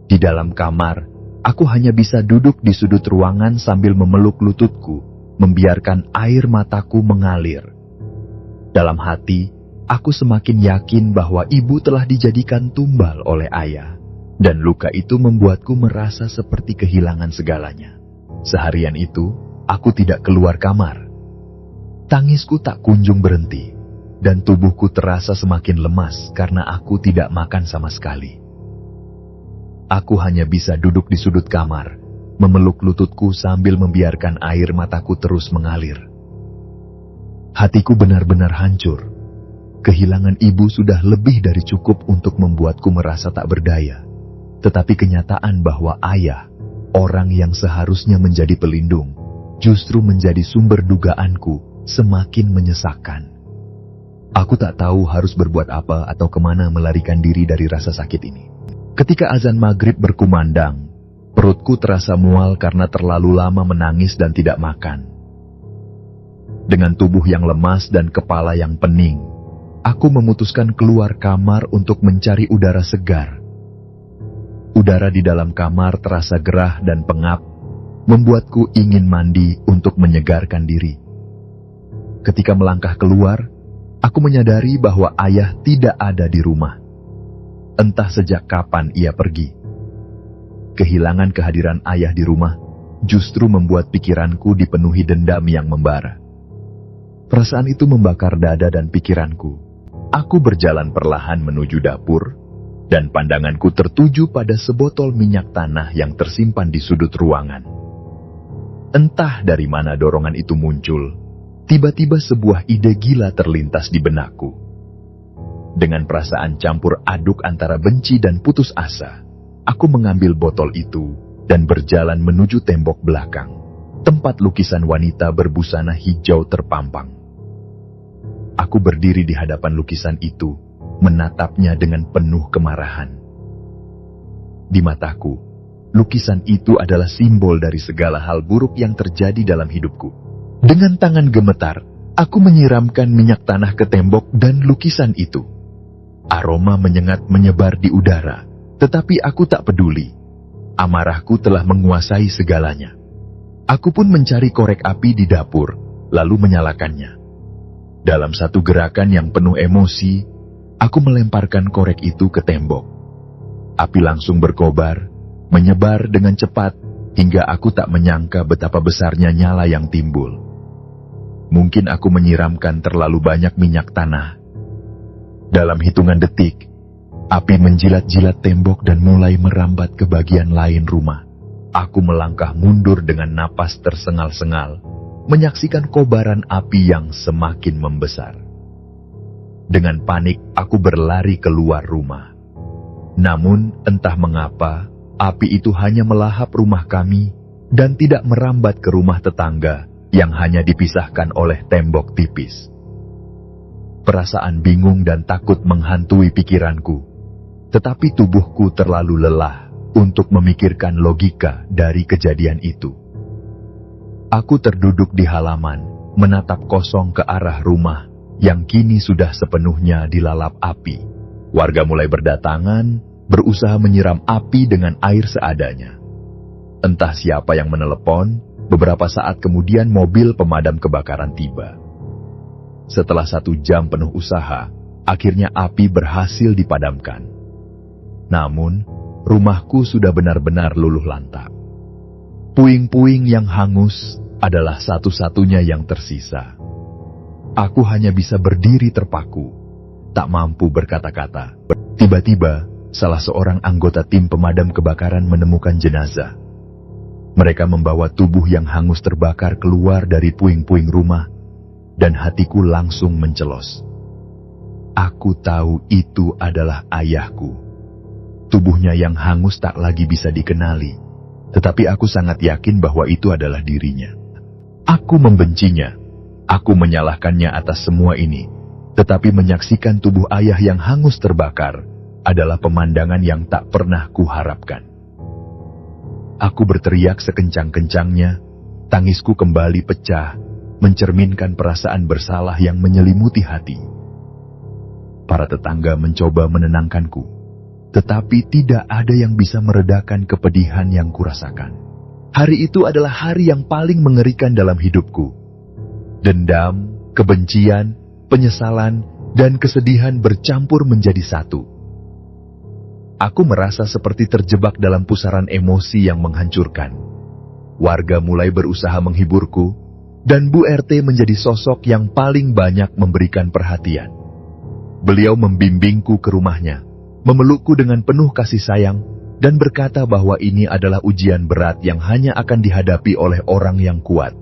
Di dalam kamar, aku hanya bisa duduk di sudut ruangan sambil memeluk lututku, membiarkan air mataku mengalir. Dalam hati, aku semakin yakin bahwa ibu telah dijadikan tumbal oleh ayah, dan luka itu membuatku merasa seperti kehilangan segalanya. Seharian itu, aku tidak keluar kamar. Tangisku tak kunjung berhenti, dan tubuhku terasa semakin lemas karena aku tidak makan sama sekali. Aku hanya bisa duduk di sudut kamar, memeluk lututku sambil membiarkan air mataku terus mengalir. Hatiku benar-benar hancur. Kehilangan ibu sudah lebih dari cukup untuk membuatku merasa tak berdaya. Tetapi kenyataan bahwa ayah, orang yang seharusnya menjadi pelindung, justru menjadi sumber dugaanku semakin menyesakkan. Aku tak tahu harus berbuat apa atau kemana melarikan diri dari rasa sakit ini. Ketika azan maghrib berkumandang, perutku terasa mual karena terlalu lama menangis dan tidak makan. Dengan tubuh yang lemas dan kepala yang pening, aku memutuskan keluar kamar untuk mencari udara segar. Udara di dalam kamar terasa gerah dan pengap, membuatku ingin mandi untuk menyegarkan diri. Ketika melangkah keluar, aku menyadari bahwa ayah tidak ada di rumah. Entah sejak kapan ia pergi. Kehilangan kehadiran ayah di rumah justru membuat pikiranku dipenuhi dendam yang membara. Perasaan itu membakar dada dan pikiranku. Aku berjalan perlahan menuju dapur, dan pandanganku tertuju pada sebotol minyak tanah yang tersimpan di sudut ruangan. Entah dari mana dorongan itu muncul, tiba-tiba sebuah ide gila terlintas di benakku. Dengan perasaan campur aduk antara benci dan putus asa, aku mengambil botol itu dan berjalan menuju tembok belakang, tempat lukisan wanita berbusana hijau terpampang. Aku berdiri di hadapan lukisan itu, menatapnya dengan penuh kemarahan. Di mataku, lukisan itu adalah simbol dari segala hal buruk yang terjadi dalam hidupku. Dengan tangan gemetar, aku menyiramkan minyak tanah ke tembok dan lukisan itu. Aroma menyengat menyebar di udara, tetapi aku tak peduli. Amarahku telah menguasai segalanya. Aku pun mencari korek api di dapur, lalu menyalakannya. Dalam satu gerakan yang penuh emosi, aku melemparkan korek itu ke tembok. Api langsung berkobar, menyebar dengan cepat, hingga aku tak menyangka betapa besarnya nyala yang timbul. Mungkin aku menyiramkan terlalu banyak minyak tanah. Dalam hitungan detik, api menjilat-jilat tembok dan mulai merambat ke bagian lain rumah. Aku melangkah mundur dengan napas tersengal-sengal, menyaksikan kobaran api yang semakin membesar. Dengan panik, aku berlari keluar rumah. Namun, entah mengapa, api itu hanya melahap rumah kami dan tidak merambat ke rumah tetangga yang hanya dipisahkan oleh tembok tipis. Perasaan bingung dan takut menghantui pikiranku, tetapi tubuhku terlalu lelah untuk memikirkan logika dari kejadian itu. Aku terduduk di halaman, menatap kosong ke arah rumah yang kini sudah sepenuhnya dilalap api. Warga mulai berdatangan, berusaha menyiram api dengan air seadanya. Entah siapa yang menelepon, beberapa saat kemudian mobil pemadam kebakaran tiba. Setelah 1 jam penuh usaha, akhirnya api berhasil dipadamkan. Namun, rumahku sudah benar-benar luluh lantak. Puing-puing yang hangus adalah satu-satunya yang tersisa. Aku hanya bisa berdiri terpaku, tak mampu berkata-kata. Tiba-tiba, salah seorang anggota tim pemadam kebakaran menemukan jenazah. Mereka membawa tubuh yang hangus terbakar keluar dari puing-puing rumah, dan hatiku langsung mencelos. Aku tahu itu adalah ayahku. Tubuhnya yang hangus tak lagi bisa dikenali, tetapi aku sangat yakin bahwa itu adalah dirinya. Aku membencinya. Aku menyalahkannya atas semua ini, tetapi menyaksikan tubuh ayah yang hangus terbakar adalah pemandangan yang tak pernah kuharapkan. Aku berteriak sekencang-kencangnya, tangisku kembali pecah, mencerminkan perasaan bersalah yang menyelimuti hati. Para tetangga mencoba menenangkanku, tetapi tidak ada yang bisa meredakan kepedihan yang kurasakan. Hari itu adalah hari yang paling mengerikan dalam hidupku. Dendam, kebencian, penyesalan, dan kesedihan bercampur menjadi satu. Aku merasa seperti terjebak dalam pusaran emosi yang menghancurkan. Warga mulai berusaha menghiburku, dan Bu RT menjadi sosok yang paling banyak memberikan perhatian. Beliau membimbingku ke rumahnya, memelukku dengan penuh kasih sayang, dan berkata bahwa ini adalah ujian berat yang hanya akan dihadapi oleh orang yang kuat.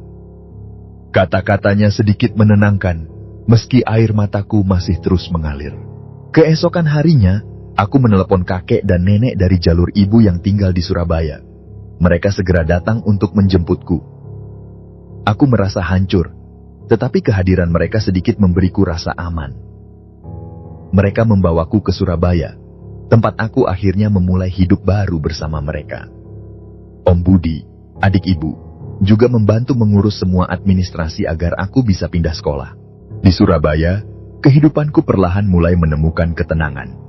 Kata-katanya sedikit menenangkan, meski air mataku masih terus mengalir. Keesokan harinya, aku menelepon kakek dan nenek dari jalur ibu yang tinggal di Surabaya. mereka segera datang untuk menjemputku. Aku merasa hancur, tetapi kehadiran mereka sedikit memberiku rasa aman. Mereka membawaku ke Surabaya, tempat aku akhirnya memulai hidup baru bersama mereka. Om Budi, adik ibu, juga membantu mengurus semua administrasi agar aku bisa pindah sekolah. Di Surabaya, kehidupanku perlahan mulai menemukan ketenangan.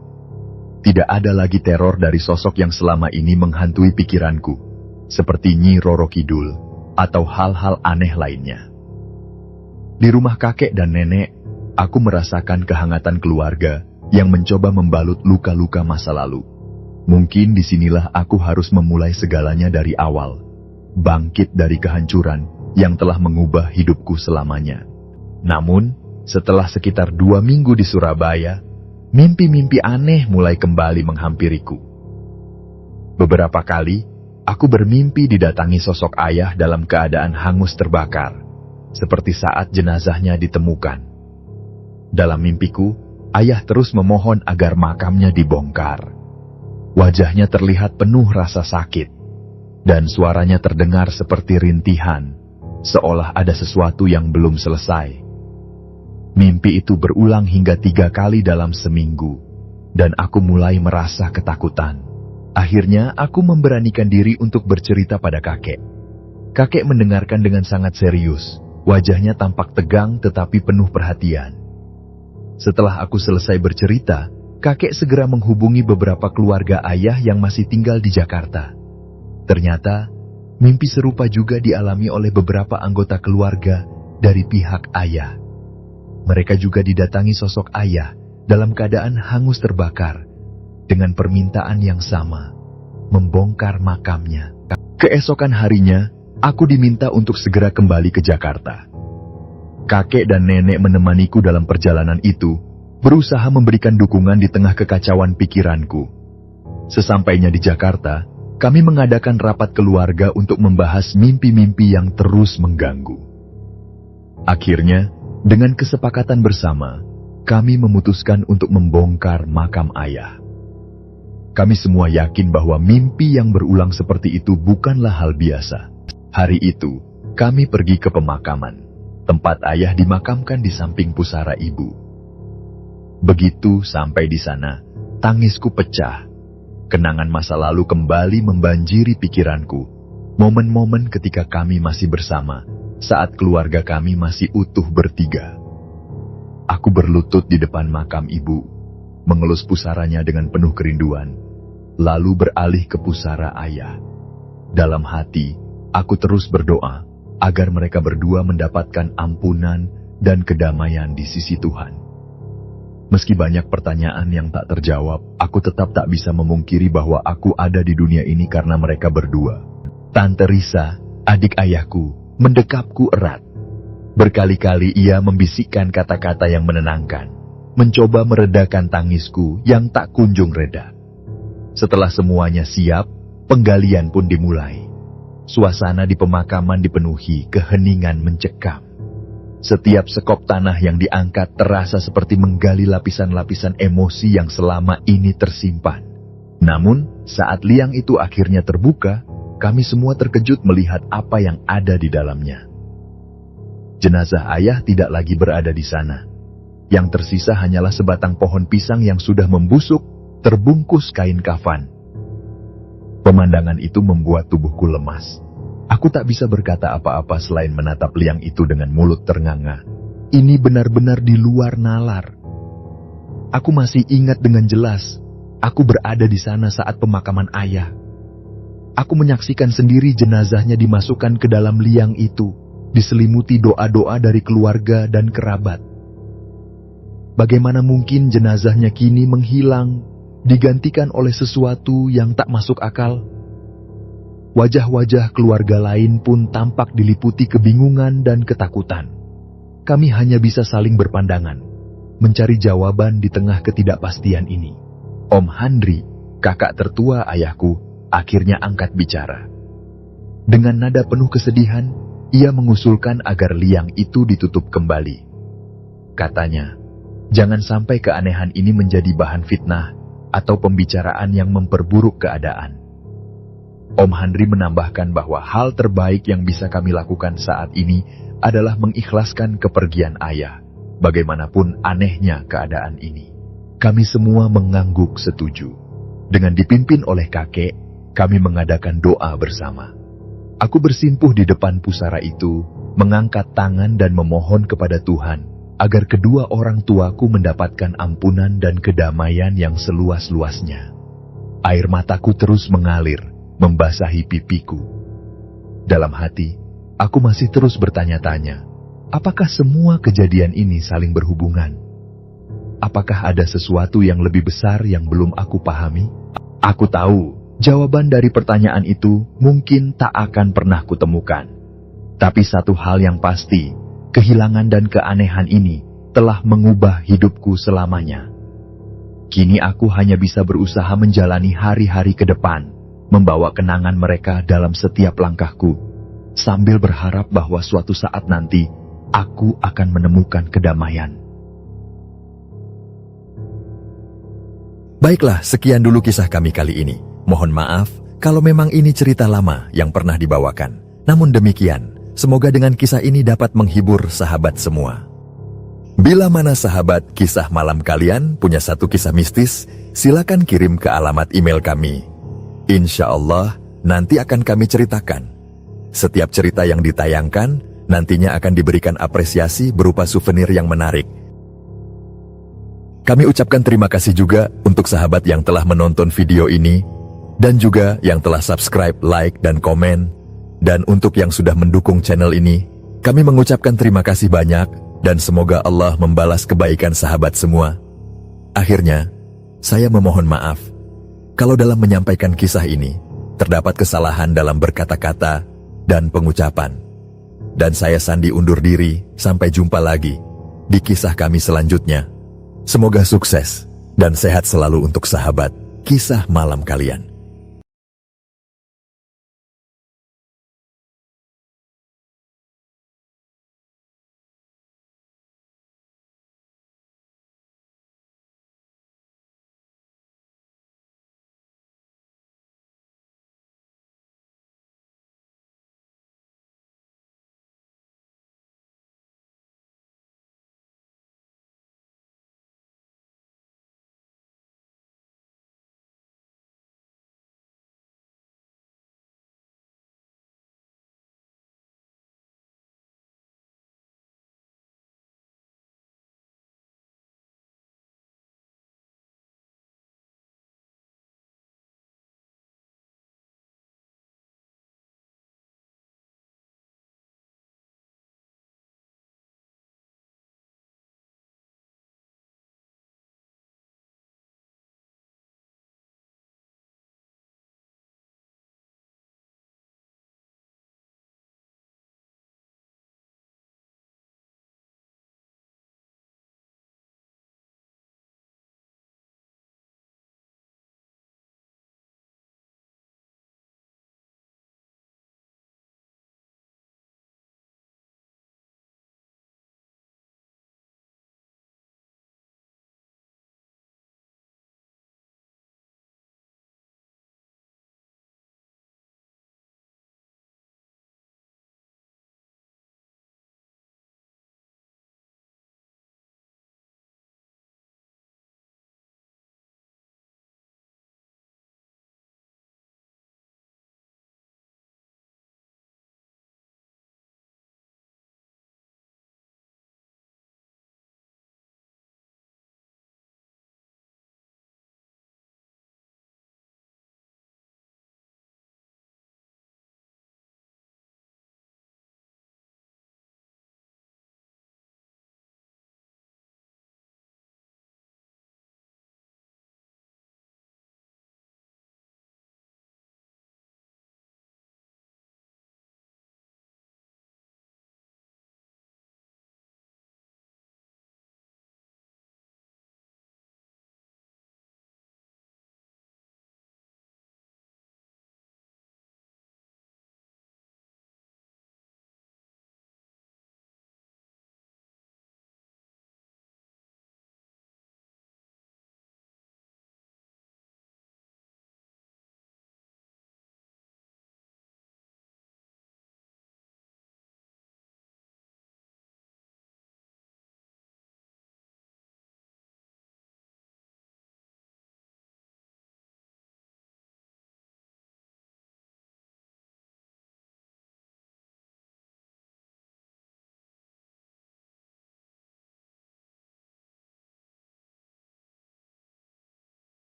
Tidak ada lagi teror dari sosok yang selama ini menghantui pikiranku, seperti Nyi Roro Kidul atau hal-hal aneh lainnya. Di rumah kakek dan nenek, aku merasakan kehangatan keluarga yang mencoba membalut luka-luka masa lalu. Mungkin disinilah aku harus memulai segalanya dari awal, bangkit dari kehancuran yang telah mengubah hidupku selamanya. Namun, setelah sekitar 2 minggu di Surabaya, mimpi-mimpi aneh mulai kembali menghampiriku. Beberapa kali, aku bermimpi didatangi sosok ayah dalam keadaan hangus terbakar, seperti saat jenazahnya ditemukan. Dalam mimpiku, ayah terus memohon agar makamnya dibongkar. Wajahnya terlihat penuh rasa sakit, dan suaranya terdengar seperti rintihan, seolah ada sesuatu yang belum selesai. Mimpi itu berulang hingga 3 kali dalam seminggu, dan aku mulai merasa ketakutan. Akhirnya aku memberanikan diri untuk bercerita pada kakek. Kakek mendengarkan dengan sangat serius, wajahnya tampak tegang tetapi penuh perhatian. Setelah aku selesai bercerita, kakek segera menghubungi beberapa keluarga ayah yang masih tinggal di Jakarta. Ternyata, mimpi serupa juga dialami oleh beberapa anggota keluarga dari pihak ayah. Mereka juga didatangi sosok ayah dalam keadaan hangus terbakar, dengan permintaan yang sama, membongkar makamnya. Keesokan harinya, aku diminta untuk segera kembali ke Jakarta. Kakek dan nenek menemaniku dalam perjalanan itu, berusaha memberikan dukungan di tengah kekacauan pikiranku. Sesampainya di Jakarta, kami mengadakan rapat keluarga untuk membahas mimpi-mimpi yang terus mengganggu. Akhirnya, dengan kesepakatan bersama, kami memutuskan untuk membongkar makam ayah. Kami semua yakin bahwa mimpi yang berulang seperti itu bukanlah hal biasa. Hari itu, kami pergi ke pemakaman, tempat ayah dimakamkan di samping pusara ibu. Begitu sampai di sana, tangisku pecah. Kenangan masa lalu kembali membanjiri pikiranku. Momen-momen ketika kami masih bersama, saat keluarga kami masih utuh bertiga. Aku berlutut di depan makam ibu, mengelus pusaranya dengan penuh kerinduan, lalu beralih ke pusara ayah. Dalam hati, aku terus berdoa agar mereka berdua mendapatkan ampunan dan kedamaian di sisi Tuhan. Meski banyak pertanyaan yang tak terjawab, aku tetap tak bisa memungkiri bahwa aku ada di dunia ini karena mereka berdua. Tante Risa, adik ayahku, mendekapku erat. Berkali-kali ia membisikkan kata-kata yang menenangkan, mencoba meredakan tangisku yang tak kunjung reda. Setelah semuanya siap, penggalian pun dimulai. Suasana di pemakaman dipenuhi keheningan mencekam. Setiap sekop tanah yang diangkat terasa seperti menggali lapisan-lapisan emosi yang selama ini tersimpan. Namun, saat liang itu akhirnya terbuka, kami semua terkejut melihat apa yang ada di dalamnya. Jenazah ayah tidak lagi berada di sana. Yang tersisa hanyalah sebatang pohon pisang yang sudah membusuk, terbungkus kain kafan. Pemandangan itu membuat tubuhku lemas. Aku tak bisa berkata apa-apa selain menatap liang itu dengan mulut ternganga. Ini benar-benar di luar nalar. Aku masih ingat dengan jelas, aku berada di sana saat pemakaman ayah. Aku menyaksikan sendiri jenazahnya dimasukkan ke dalam liang itu, diselimuti doa-doa dari keluarga dan kerabat. Bagaimana mungkin jenazahnya kini menghilang, digantikan oleh sesuatu yang tak masuk akal? Wajah-wajah keluarga lain pun tampak diliputi kebingungan dan ketakutan. Kami hanya bisa saling berpandangan, mencari jawaban di tengah ketidakpastian ini. Om Handri, kakak tertua ayahku, akhirnya angkat bicara. Dengan nada penuh kesedihan, ia mengusulkan agar liang itu ditutup kembali. Katanya, jangan sampai keanehan ini menjadi bahan fitnah atau pembicaraan yang memperburuk keadaan. Om Handri menambahkan bahwa hal terbaik yang bisa kami lakukan saat ini adalah mengikhlaskan kepergian ayah, bagaimanapun anehnya keadaan ini. Kami semua mengangguk setuju. Dengan dipimpin oleh kakek, kami mengadakan doa bersama. Aku bersimpuh di depan pusara itu, mengangkat tangan dan memohon kepada Tuhan, agar kedua orang tuaku mendapatkan ampunan dan kedamaian yang seluas-luasnya. Air mataku terus mengalir, membasahi pipiku. Dalam hati, aku masih terus bertanya-tanya, apakah semua kejadian ini saling berhubungan? Apakah ada sesuatu yang lebih besar yang belum aku pahami? Aku tahu, jawaban dari pertanyaan itu mungkin tak akan pernah kutemukan. Tapi satu hal yang pasti, kehilangan dan keanehan ini telah mengubah hidupku selamanya. Kini aku hanya bisa berusaha menjalani hari-hari ke depan, membawa kenangan mereka dalam setiap langkahku, sambil berharap bahwa suatu saat nanti, aku akan menemukan kedamaian. Baiklah, sekian dulu kisah kami kali ini. Mohon maaf kalau memang ini cerita lama yang pernah dibawakan. Namun demikian, semoga dengan kisah ini dapat menghibur sahabat semua. Bila mana sahabat kisah malam kalian punya satu kisah mistis, silakan kirim ke alamat email kami. Insya Allah, nanti akan kami ceritakan. Setiap cerita yang ditayangkan, nantinya akan diberikan apresiasi berupa souvenir yang menarik. Kami ucapkan terima kasih juga untuk sahabat yang telah menonton video ini, dan juga yang telah subscribe, like, dan komen. Dan untuk yang sudah mendukung channel ini, kami mengucapkan terima kasih banyak, dan semoga Allah membalas kebaikan sahabat semua. Akhirnya, saya memohon maaf kalau dalam menyampaikan kisah ini, terdapat kesalahan dalam berkata-kata dan pengucapan. Dan saya Sandi undur diri, sampai jumpa lagi di kisah kami selanjutnya. Semoga sukses dan sehat selalu untuk sahabat kisah malam kalian.